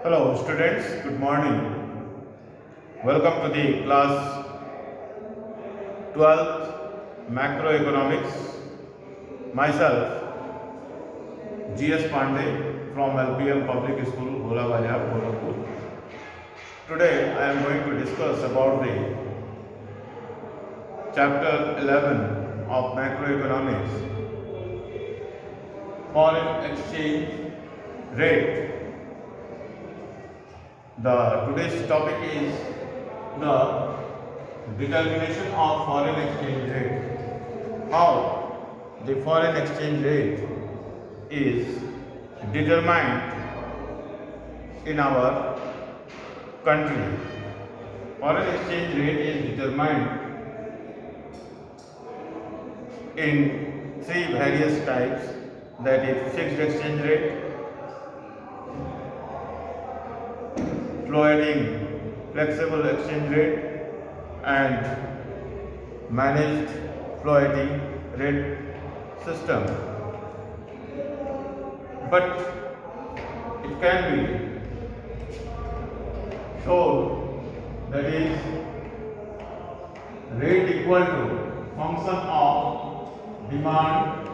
Hello students, good morning. Welcome to the class 12th Macroeconomics. Myself GS Pandey from LPM Public School, Bhola Bazar, Gorakhpur. Today I am going to discuss about the chapter 11 of macroeconomics, foreign exchange rate. Today's topic is the determination of foreign exchange rate. How the foreign exchange rate is determined in our country. Foreign exchange rate is determined in three various types, that is fixed exchange rate, floating flexible exchange rate, and managed floating rate system. But it can be shown, that is rate equal to function of demand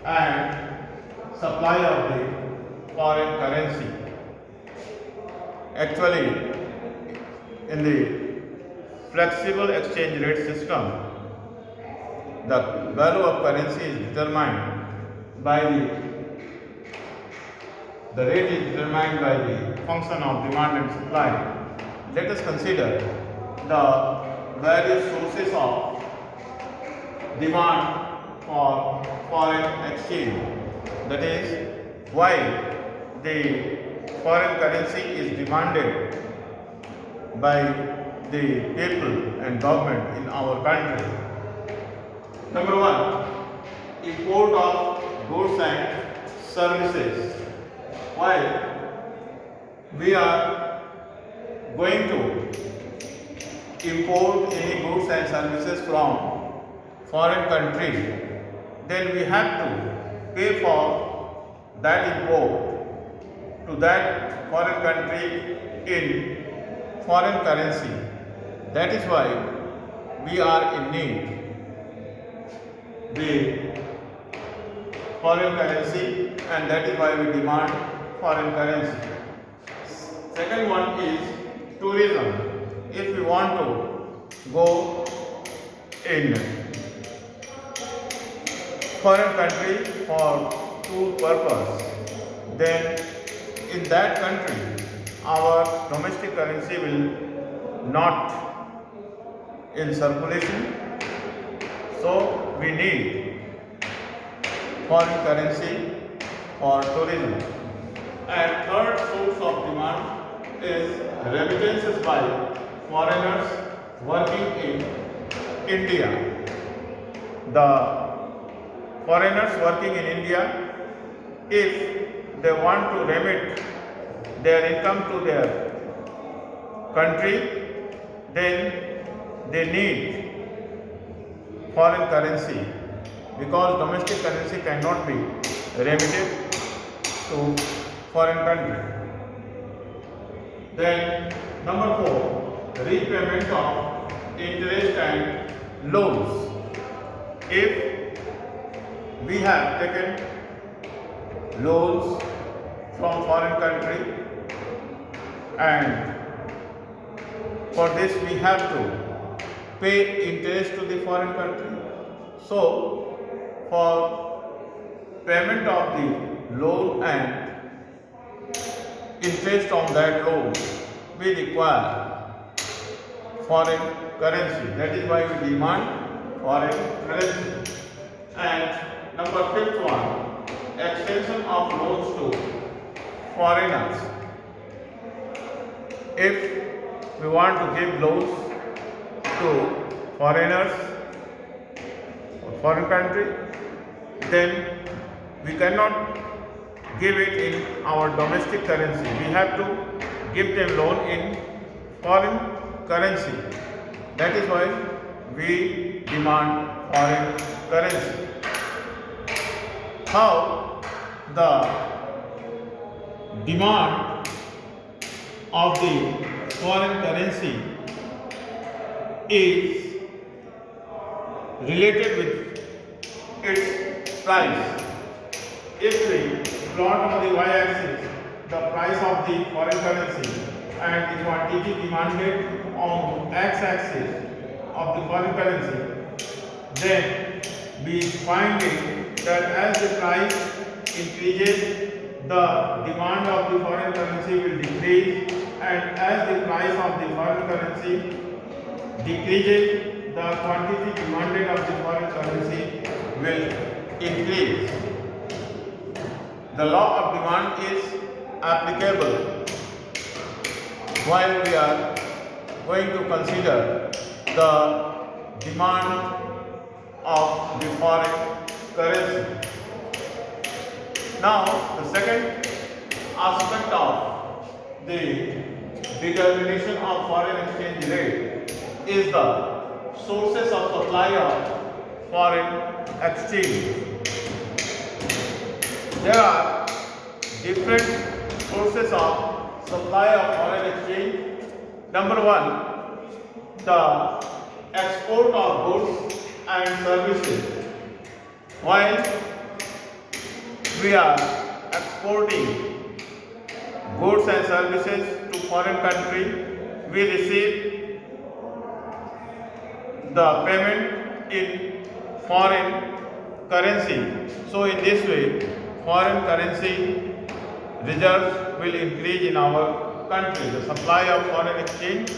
and supply of the foreign currency. Actually, in the flexible exchange rate system, the value of currency is determined by the rate is determined by the function of demand and supply. Let us consider the various sources of demand for foreign exchange. That is, why the foreign currency is demanded by the people and government in our country. Number one, import of goods and services. Why we are going to import any goods and services from foreign country, then we have to pay for that import to that foreign country in foreign currency. That is why we are in need the foreign currency, and that is why we demand foreign currency. Second one is tourism. If we want to go in foreign country for tour purpose, then in that country our domestic currency will not in circulation, so we need foreign currency for tourism. And third source of demand is remittances by foreigners working in India. The foreigners working in India, if they want to remit their income to their country, then they need foreign currency, because domestic currency cannot be remitted to foreign country. Then number 4, repayment of interest and loans. If we have taken loans from foreign country, and for this we have to pay interest to the foreign country. So for payment of the loan and interest on that loan, we require foreign currency. That is why we demand foreign currency. And number 5th one, extension of loans to foreigners. If we want to give loans to foreigners or foreign country, then we cannot give it in our domestic currency. We have to give them loan in foreign currency. That is why we demand foreign currency. How the demand of the foreign currency is related with its price. If we plot on the y-axis the price of the foreign currency and the quantity demanded on x-axis of the foreign currency, then we find it that as the price increases, the demand of the foreign currency will decrease, and as the price of the foreign currency decreases, the quantity demanded of the foreign currency will increase. The law of demand is applicable while we are going to consider the demand of the foreign currency. Now, the second aspect of the determination of foreign exchange rate is the sources of supply of foreign exchange. There are different sources of supply of foreign exchange. Number one, the export of goods and services. While we are exporting goods and services to foreign country, we receive the payment in foreign currency. So in this way, foreign currency reserves will increase in our country. The supply of foreign exchange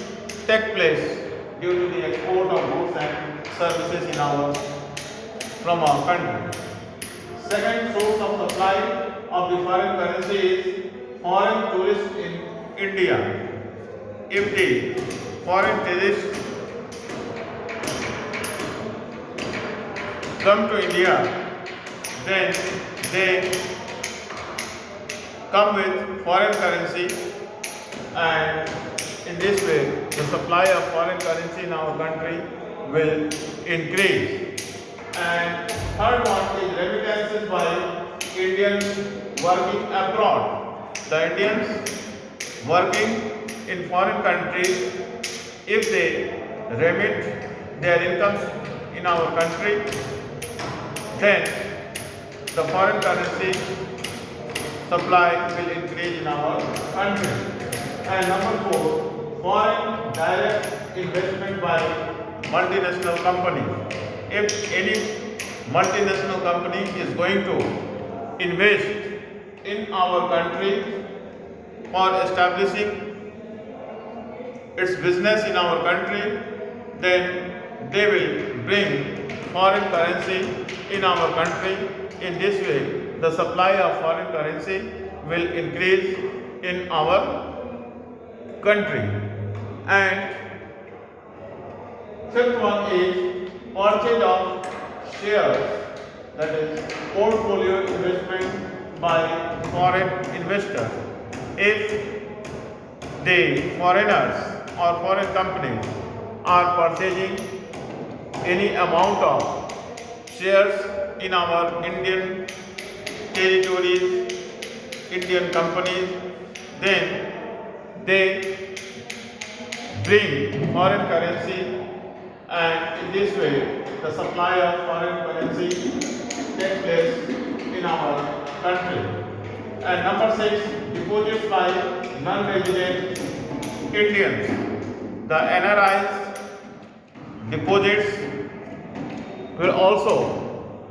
takes place due to the export of goods and services from our country. Second source of supply of the foreign currency is foreign tourists in India. If the foreign tourists come to India, then they come with foreign currency, and in this way the supply of foreign currency in our country will increase. And third one is remittances by Indians working abroad. The Indians working in foreign countries, if they remit their incomes in our country, then the foreign currency supply will increase in our country. And number four, foreign direct investment by multinational companies. If any multinational company is going to invest in our country for establishing its business in our country, then they will bring foreign currency in our country. In this way, the supply of foreign currency will increase in our country. And fifth one is purchase of shares, that is portfolio investment by foreign investors. If the foreigners or foreign companies are purchasing any amount of shares in our Indian territories, Indian companies, then they bring foreign currency, and in this way the supply of foreign currency takes place in our country. And number six, deposits by non-resident Indians. The NRIs deposits will also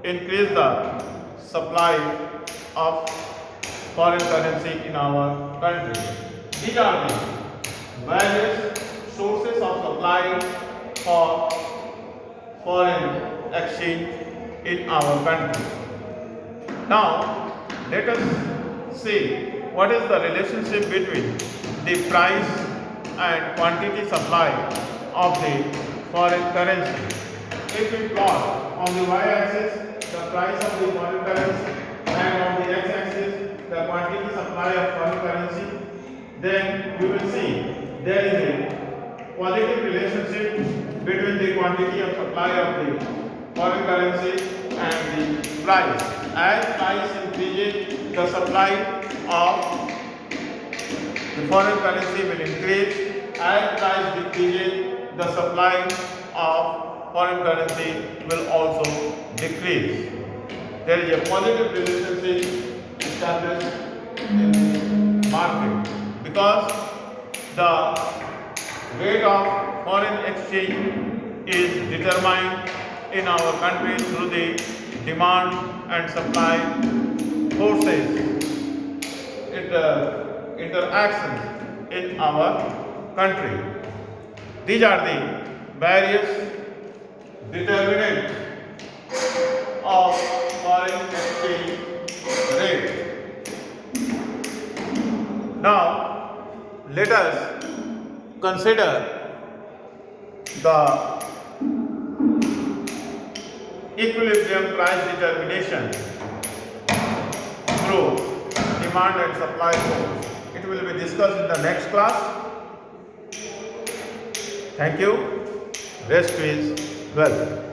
increase the supply of foreign currency in our country. These are the various sources of supply for foreign exchange in our country. Now, let us see what is the relationship between the price and quantity supply of the foreign currency. If we plot on the y-axis the price of the foreign currency and on the x-axis the quantity supply of foreign currency, then we will see there is a positive relationship between the quantity of supply of the foreign currency and the price. As price increases, the supply of the foreign currency will increase. As price decreases, the supply of foreign currency will also decrease. There is a positive relationship established in the market because the rate of foreign exchange is determined in our country through the demand and supply forces interactions in our country. These are the various determinants of foreign exchange rate. Now, let us consider the equilibrium price determination through demand and supply force. It will be discussed in the next class. Thank you. Rest is well.